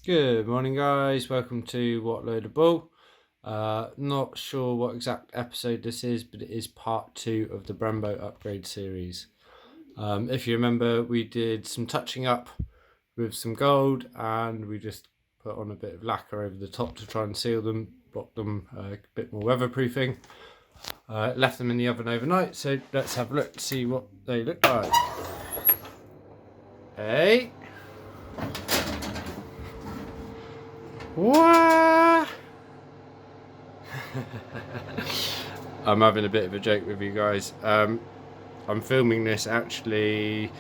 Good morning, guys. Welcome to What Load of Bull. Not sure what exact episode this is, but it is part 2 of the Brembo upgrade series. If you remember, we did some touching up with some gold, and we just put on a bit of lacquer over the top to try and seal them, block them a bit more weatherproofing. Left them in the oven overnight, so let's have a look to see what they look like. Hey! What? I'm having a bit of a joke with you guys. I'm filming this actually,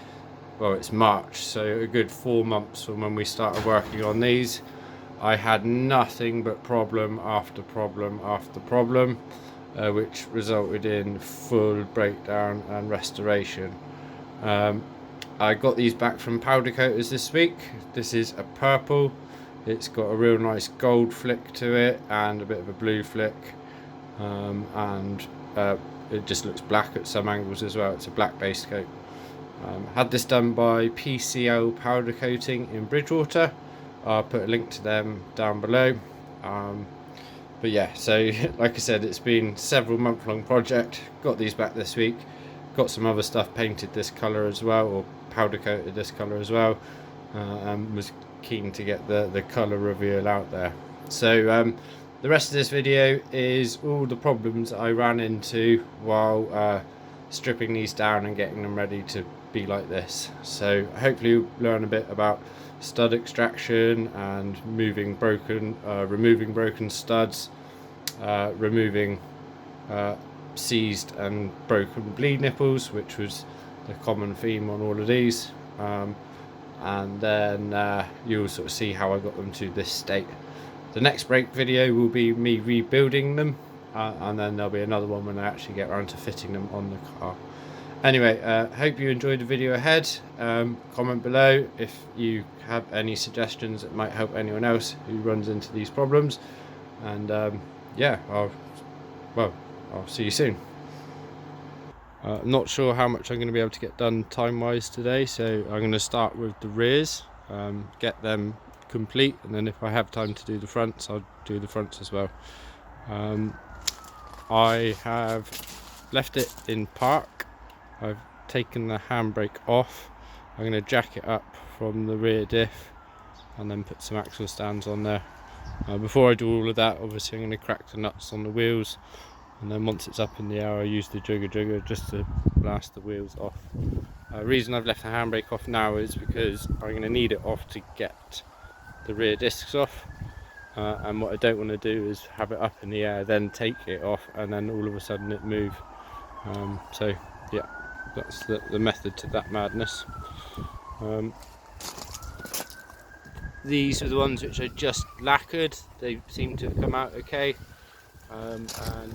well, it's March, so a good 4 months from when we started working on these. I had nothing but problem after problem after problem, which resulted in full breakdown and restoration. I got these back from powder coaters this week. This is a purple. It's got a real nice gold flick to it and a bit of a blue flick, and it just looks black at some angles as well. It's a black base coat. Had this done by PCL powder coating in Bridgewater. I'll put a link to them down below. But yeah, so like I said, it's been several month long project. Got these back this week. Got some other stuff painted this colour as well, or powder coated this colour as well, and was keen to get the colour reveal out there. So the rest of this video is all the problems I ran into while stripping these down and getting them ready to be like this. So hopefully you'll learn a bit about stud extraction and removing broken studs, removing seized and broken bleed nipples, which was the common theme on all of these, and then you'll sort of see how I got them to this state. The next brake video will be me rebuilding them, and then there'll be another one when I actually get around to fitting them on the car. Anyway, hope you enjoyed the video ahead. Comment below if you have any suggestions that might help anyone else who runs into these problems, and yeah, I'll see you soon. Not sure how much I'm going to be able to get done time wise today, so I'm going to start with the rears, get them complete, and then if I have time to do the fronts, I'll do the fronts as well. I have left it in park. I've taken the handbrake off. I'm going to jack it up from the rear diff and then put some axle stands on there. Before I do all of that, obviously I'm going to crack the nuts on the wheels, and then once it's up in the air I use the jigger just to blast the wheels off. The reason I've left the handbrake off now is because I'm going to need it off to get the rear discs off, and what I don't want to do is have it up in the air, then take it off, and then all of a sudden it move. So yeah, that's the method to that madness. These are the ones which I just lacquered. They seem to have come out okay. And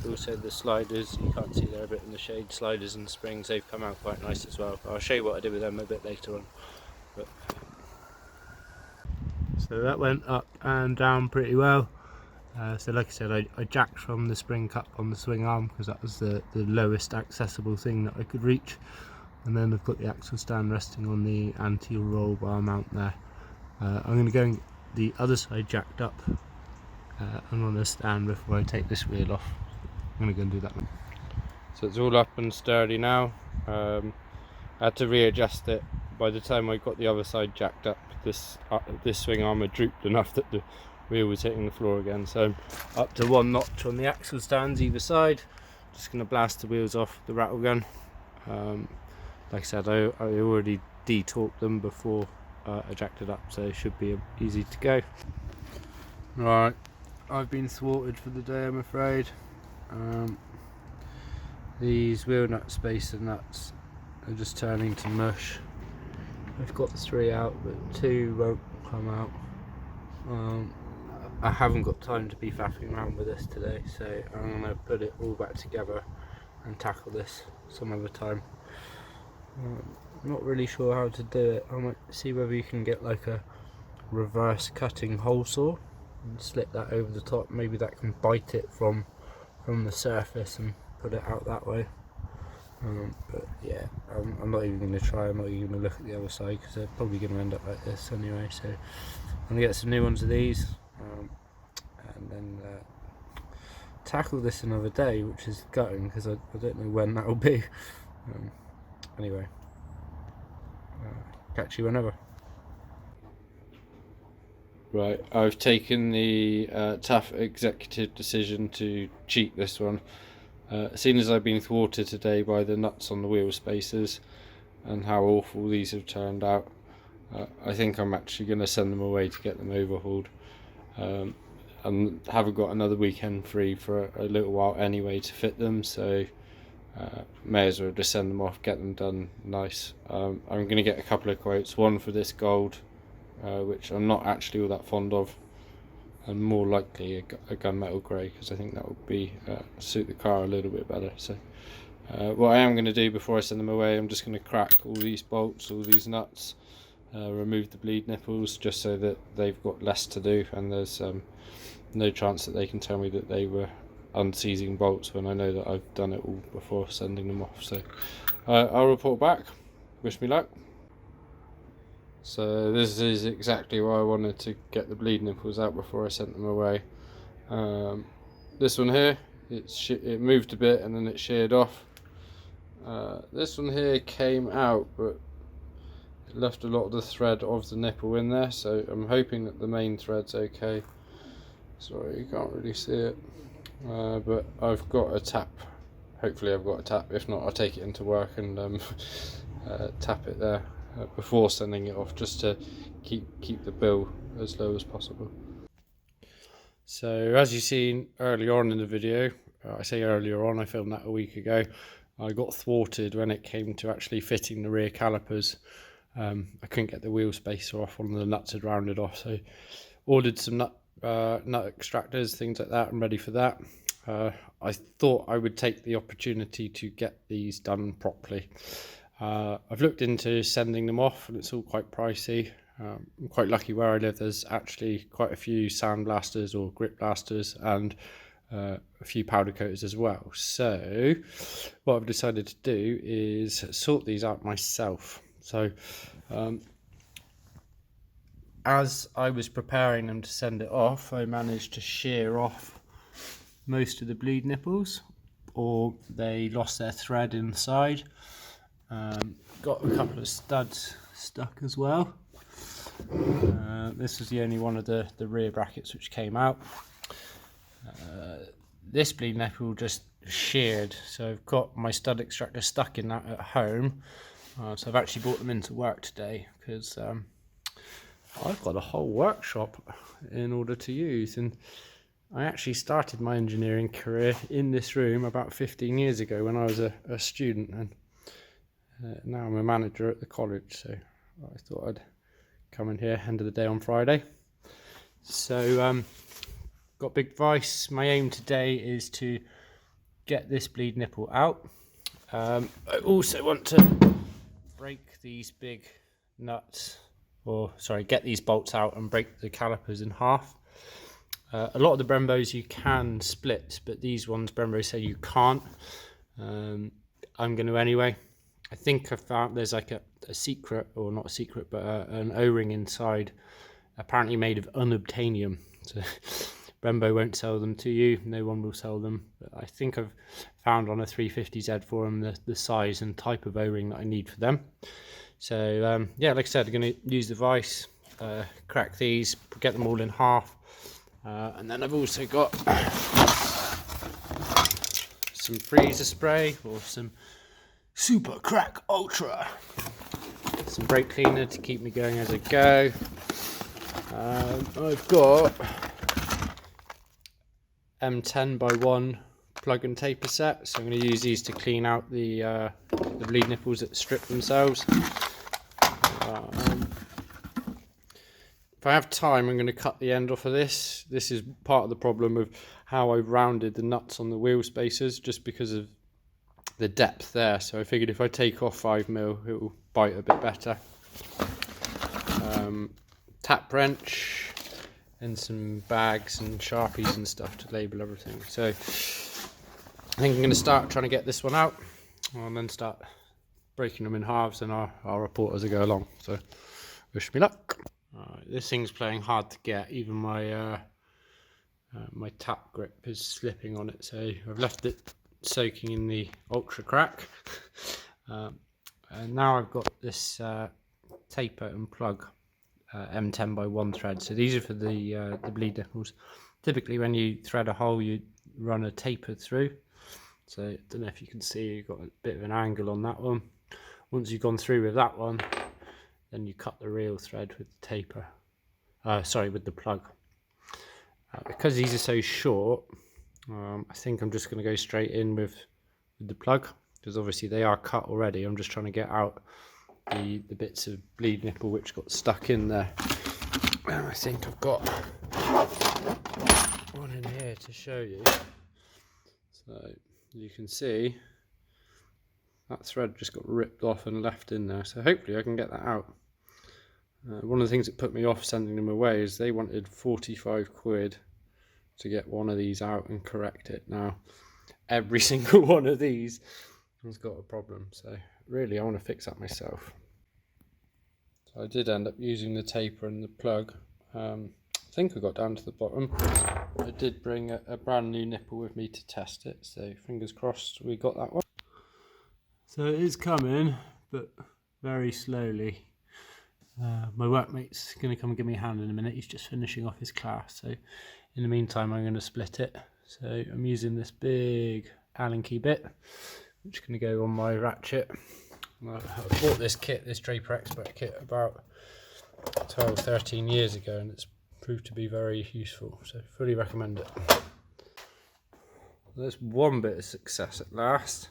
also the sliders, you can't see there a bit in the shade, sliders and springs, they've come out quite nice as well. I'll show you what I did with them a bit later on. So that went up and down pretty well. So like I said, I jacked from the spring cup on the swing arm because that was the lowest accessible thing that I could reach, and then I've got the axle stand resting on the anti-roll bar mount there. I'm going to go and get the other side jacked up and on a stand before I take this wheel off. I'm going to go and do that one. So it's all up and sturdy now. I had to readjust it. By the time I got the other side jacked up, this swing arm had drooped enough that the wheel was hitting the floor again. So I'm up to 1 notch on the axle stands either side. Just going to blast the wheels off the rattle gun. Like I said, I already de-torqued them before I jacked it up, so it should be easy to go. Right, I've been thwarted for the day, I'm afraid. These wheel nut spacer nuts are just turning to mush. I've got 3 out, but 2 won't come out. I haven't got time to be faffing around with this today, so I'm going to put it all back together and tackle this some other time. I'm not really sure how to do it. I might see whether you can get like a reverse cutting hole saw and slip that over the top. Maybe that can bite it from the surface and put it out that way. But yeah, I'm not even going to try. I'm not even going to look at the other side because they're probably going to end up like this anyway. So I'm gonna get some new ones of these, and then tackle this another day, which is gutting because I don't know when that will be. Anyway, catch you whenever. Right, I've taken the tough executive decision to cheat this one. Seeing as I've been thwarted today by the nuts on the wheel spacers and how awful these have turned out, I think I'm actually going to send them away to get them overhauled. And haven't got another weekend free for a little while anyway to fit them, so may as well just send them off, get them done nice. I'm going to get a couple of quotes, one for this gold, which I'm not actually all that fond of, and more likely a gunmetal grey, because I think that would be suit the car a little bit better. So what I am going to do before I send them away, I'm just going to crack all these bolts, all these nuts, remove the bleed nipples, just so that they've got less to do, and there's no chance that they can tell me that they were unseizing bolts when I know that I've done it all before sending them off. So I'll report back. Wish me luck. So this is exactly why I wanted to get the bleed nipples out before I sent them away. This one here, it moved a bit and then it sheared off. This one here came out, but it left a lot of the thread of the nipple in there, so I'm hoping that the main thread's okay. Sorry, you can't really see it, but I've got a tap. Hopefully I've got a tap. If not, I'll take it into work and tap it there before sending it off, just to keep the bill as low as possible. So as you've seen earlier on in the video, I say earlier on, I filmed that a week ago, I got thwarted when it came to actually fitting the rear calipers. I couldn't get the wheel spacer off, one of the nuts had rounded off, so ordered some nut extractors, things like that. I'm ready for that. I thought I would take the opportunity to get these done properly. I've looked into sending them off and it's all quite pricey. I'm quite lucky where I live, there's actually quite a few sandblasters or grip blasters and a few powder coaters as well. So what I've decided to do is sort these out myself. So as I was preparing them to send it off, I managed to shear off most of the bleed nipples, or they lost their thread inside. Got a couple of studs stuck as well. This was the only one of the rear brackets which came out. This bleed nipple just sheared, so I've got my stud extractor stuck in that at home. So I've actually brought them into work today because I've got a whole workshop in order to use, and I actually started my engineering career in this room about 15 years ago when I was a student, and now I'm a manager at the college, so I thought I'd come in here end of the day on Friday. So got big vice. My aim today is to get this bleed nipple out. I also want to break these big nuts, or sorry, get these bolts out and break the calipers in half. A lot of the Brembos you can split, but these ones Brembo say you can't. I'm going to anyway. I think I found there's like a secret, or not a secret, but an O-ring inside, apparently made of unobtainium. So Brembo won't sell them to you, no one will sell them, but I think I've found on a 350Z for them the size and type of O-ring that I need for them. So yeah, like I said, I'm going to use the vise, crack these, get them all in half, and then I've also got some freezer spray, or some Super Crack Ultra, some brake cleaner to keep me going as I go. I've got M10x1 plug and taper set, so I'm going to use these to clean out the bleed nipples that strip themselves. If I have time, I'm going to cut the end off of this. This is part of the problem of how I've rounded the nuts on the wheel spacers, just because of the depth there. So I figured if I take off 5mm, it will bite a bit better. Tap wrench and some bags and Sharpies and stuff to label everything. So I think I'm going to start trying to get this one out, and then start breaking them in halves, and I'll report as I go along. So wish me luck. This thing's playing hard to get. Even my my tap grip is slipping on it, so I've left it soaking in the ultra crack. And now I've got this taper and plug M10 by 1 thread. So these are for the bleed nipples. Typically when you thread a hole, you run a taper through. So I don't know if you can see, you've got a bit of an angle on that one. Once you've gone through with that one, then you cut the real thread with the taper. With the plug. Because these are so short, I think I'm just going to go straight in with the plug, because obviously they are cut already. I'm just trying to get out the bits of bleed nipple which got stuck in there. And I think I've got one in here to show you. So you can see that thread just got ripped off and left in there. So hopefully I can get that out. One of the things that put me off sending them away is they wanted 45 quid to get one of these out and correct it. Now, every single one of these has got a problem, so really I want to fix that myself. So I did end up using the taper and the plug. I think I got down to the bottom. I did bring a brand new nipple with me to test it, so fingers crossed we got that one. So it is coming, but very slowly. My workmate's going to come and give me a hand in a minute. He's just finishing off his class, so in the meantime I'm going to split it. So I'm using this big Allen key bit, which is going to go on my ratchet. I bought this kit, this Draper Expert kit, about 12-13 years ago, and it's proved to be very useful, so fully recommend it. There's one bit of success at last.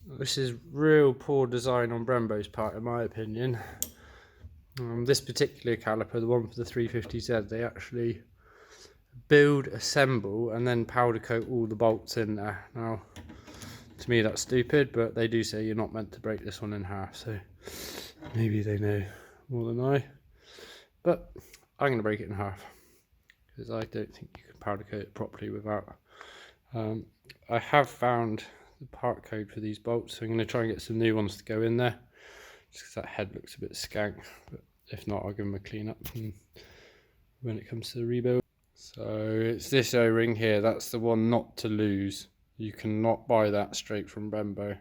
This is real poor design on Brembo's part, in my opinion. This particular caliper, the one for the 350Z, they actually build, assemble, and then powder coat all the bolts in there. Now, to me that's stupid, but they do say you're not meant to break this one in half, so maybe they know more than I. But I'm going to break it in half, because I don't think you can powder coat it properly without. I have found the part code for these bolts, so I'm going to try and get some new ones to go in there, just because that head looks a bit skank, but if not I'll give them a clean up when it comes to the rebuild. So it's this O-ring here, that's the one not to lose. You cannot buy that straight from Brembo.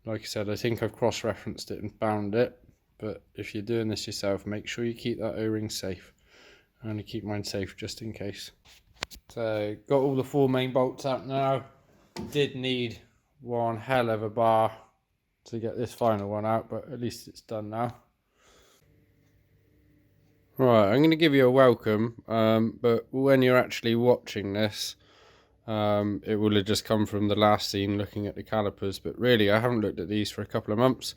Like I said, I think I've cross-referenced it and found it, but if you're doing this yourself, make sure you keep that O-ring safe. I'm going to keep mine safe just in case. So got all the 4 main bolts out now. Did need one hell of a bar to get this final one out, but at least it's done now. Right, I'm going to give you a welcome, but when you're actually watching this, it will have just come from the last scene looking at the calipers, but really I haven't looked at these for a couple of months.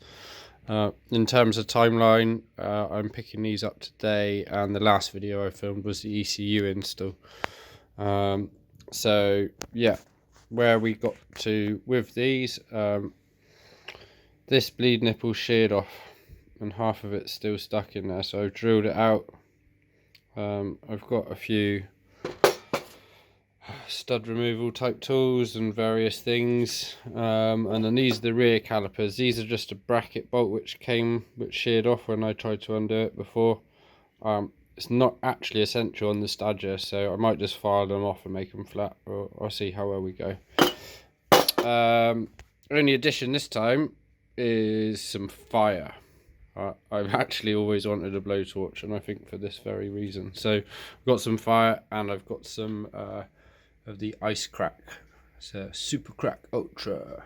In terms of timeline, I'm picking these up today, and the last video I filmed was the ECU install. So yeah, where we got to with these, this bleed nipple sheared off and half of it's still stuck in there, so I've drilled it out. I've got a few stud removal type tools and various things, and then these are the rear calipers. These are just a bracket bolt which sheared off when I tried to undo it before. It's not actually essential on the Stagea, so I might just file them off and make them flat, or I'll see how well we go. Only addition this time is some fire. I've actually always wanted a blowtorch, and I think for this very reason. So I've got some fire, and I've got some of the ice crack. It's a super crack ultra.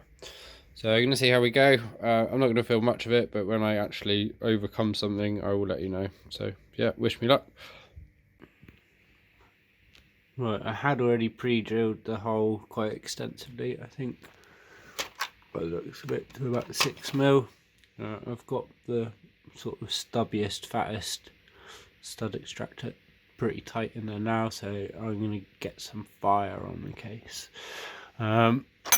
So I'm going to see how we go. I'm not going to film much of it, but when I actually overcome something, I will let you know. So yeah, wish me luck. Right, I had already pre-drilled the hole quite extensively. I think it looks a bit to about 6mm. I've got the sort of stubbiest, fattest stud extractor pretty tight in there now, so I'm going to get some fire on the case.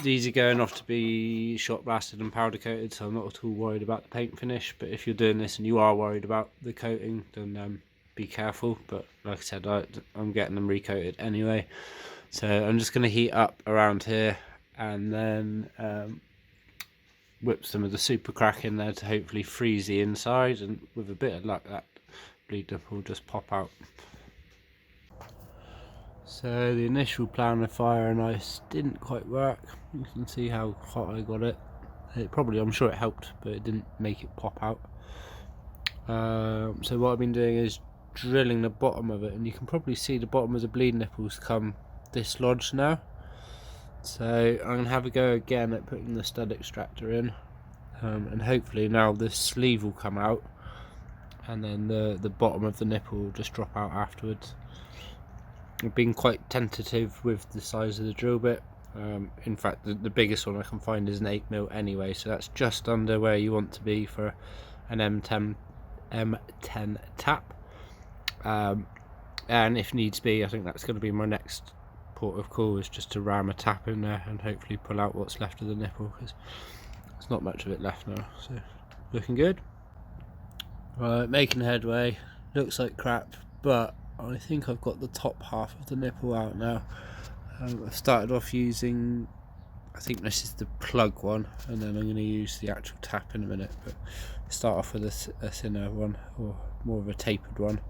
These are going off to be shot blasted and powder coated, so I'm not at all worried about the paint finish. But if you're doing this and you are worried about the coating, then be careful. But like I said, I'm getting them recoated anyway, so I'm just going to heat up around here and then whip some of the super crack in there to hopefully freeze the inside, and with a bit of luck that bleed nipple will just pop out. So the initial plan of fire and ice didn't quite work. You can see how hot I got it. I'm sure it helped, but it didn't make it pop out. So what I've been doing is drilling the bottom of it, and you can probably see the bottom of the bleed nipples come dislodged now. So I'm going to have a go again at putting the stud extractor in, and hopefully now the sleeve will come out, and then the bottom of the nipple will just drop out afterwards. I've been quite tentative with the size of the drill bit. In fact, the biggest one I can find is an 8mm anyway, so that's just under where you want to be for an M10 tap. And if needs be, I think that's going to be my next port of call, is just to ram a tap in there and hopefully pull out what's left of the nipple, because there's not much of it left now. So looking good. Right, making headway. Looks like crap, but I think I've got the top half of the nipple out now. I've started off using, I think this is the plug one, and then I'm going to use the actual tap in a minute, but start off with a thinner one, or more of a tapered one,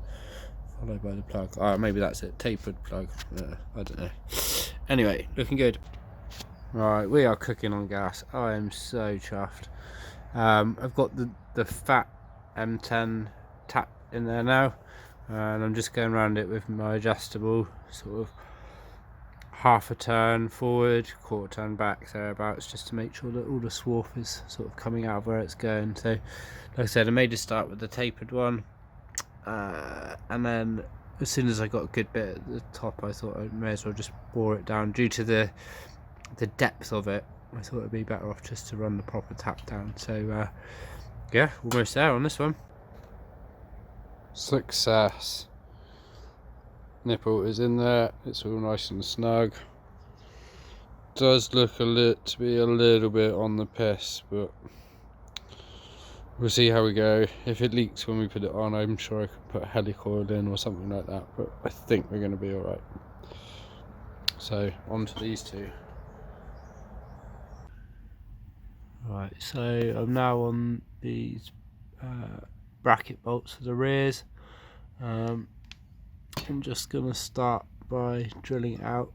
followed by the plug. Maybe that's it, tapered plug, I don't know. Anyway, looking good. Right, we are cooking on gas. I am so chuffed. I've got the fat M10 tap in there now, and I'm just going around it with my adjustable, sort of half a turn forward, quarter turn back, thereabouts, just to make sure that all the swarf is sort of coming out of where it's going. So like I said, I made a start with the tapered one, and then as soon as I got a good bit at the top, I thought I may as well just bore it down. Due to the depth of it, I thought it'd be better off just to run the proper tap down. So yeah, almost there on this one. Success. Nipple is in there, it's all nice and snug. Does look to be a little bit on the piss, but we'll see how we go. If it leaks when we put it on, I'm sure I could put helicoil in or something like that, but I think we're going to be alright. So on to these two. Right, so I'm now on these bracket bolts for the rears. I'm just going to start by drilling it out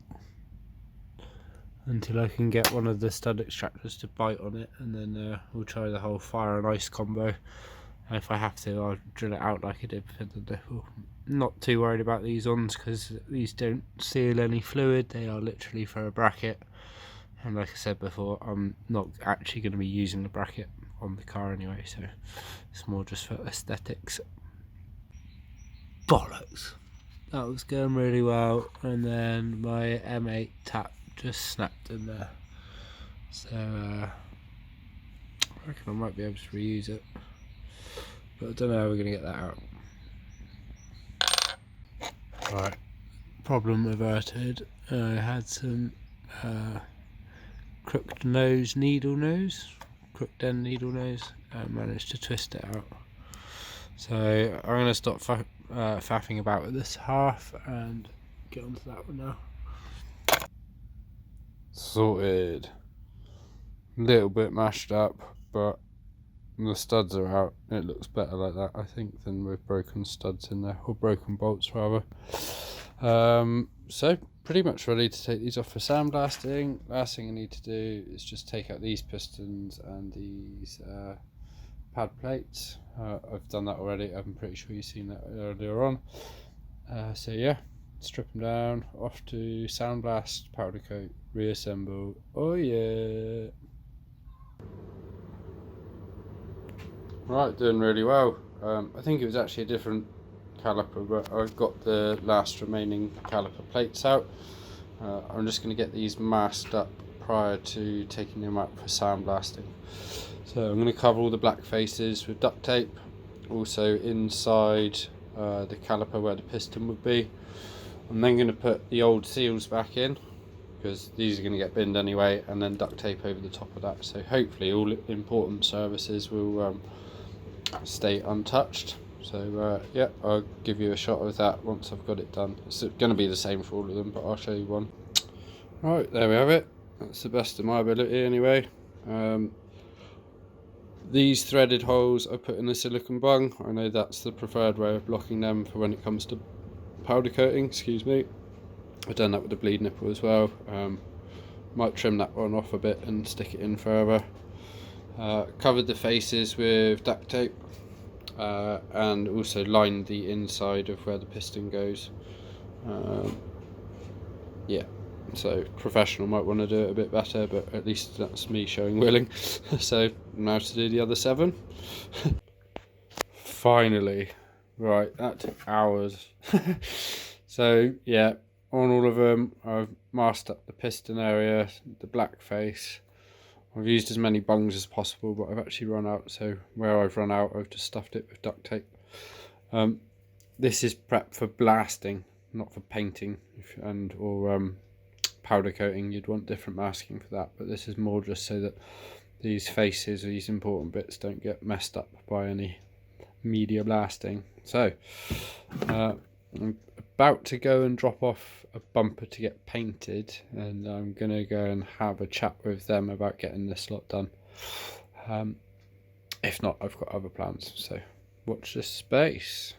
until I can get one of the stud extractors to bite on it, and then we'll try the whole fire and ice combo. And if I have to, I'll drill it out like I did for the nipple. Not too worried about these ones because these don't seal any fluid, they are literally for a bracket. And like I said before, I'm not actually going to be using the bracket on the car anyway, so it's more just for aesthetics. Bollocks! That was going really well, and then my M8 tap just snapped in there. So I reckon I might be able to reuse it, but I don't know how we're going to get that out. Right, problem averted. I had some crooked end needle nose, and managed to twist it out. So I'm going to stop faffing about with this half and get onto that one now. Sorted. Little bit mashed up, but the studs are out. It looks better like that, I think, than with broken studs in there, or broken bolts rather. So pretty much ready to take these off for sandblasting. Last thing I need to do is just take out these pistons and these pad plates. I've done that already. I'm pretty sure you've seen that earlier on. So yeah, strip them down, off to sandblast, powder coat, reassemble. Oh yeah. Right, doing really well. I think it was actually a different caliper, but I've got the last remaining caliper plates out. I'm just going to get these masked up prior to taking them out for sandblasting. So I'm going to cover all the black faces with duct tape, also inside the caliper where the piston would be. I'm then going to put the old seals back in, because these are going to get binned anyway, and then duct tape over the top of that. So hopefully all important services will stay untouched. So yeah, I'll give you a shot of that once I've got it done. It's going to be the same for all of them, but I'll show you one. Right, there we have it. That's the best of my ability anyway. These threaded holes I put in the silicone bung. I know that's the preferred way of blocking them for when it comes to powder coating, excuse me. I've done that with the bleed nipple as well. Might trim that one off a bit and stick it in further. Covered the faces with duct tape and also lined the inside of where the piston goes. Yeah, so professional might want to do it a bit better, but at least that's me showing willing. So now to do the other 7. Finally, right, that took hours. So yeah, on all of them I've masked up the piston area, the black face. I've used as many bungs as possible, but I've actually run out, so where I've run out I've just stuffed it with duct tape. This is prep for blasting, not for painting or powder coating. You'd want different masking for that, but this is more just so that these faces, these important bits, don't get messed up by any media blasting. So I'm about to go and drop off a bumper to get painted, and I'm gonna go and have a chat with them about getting this lot done. If not, I've got other plans, so watch this space.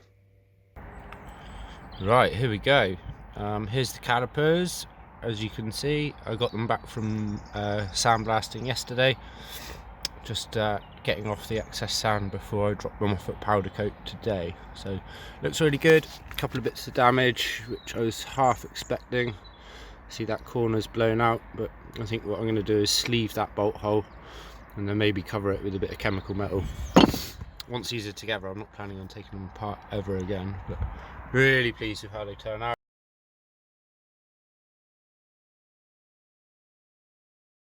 Right, here we go. Here's the calipers. As you can see, I got them back from sandblasting yesterday. Just getting off the excess sand before I drop them off at powder coat today. So looks really good. A couple of bits of damage which I was half expecting. See that corner's blown out, but I think what I'm going to do is sleeve that bolt hole and then maybe cover it with a bit of chemical metal. Once these are together, I'm not planning on taking them apart ever again, but really pleased with how they turn out.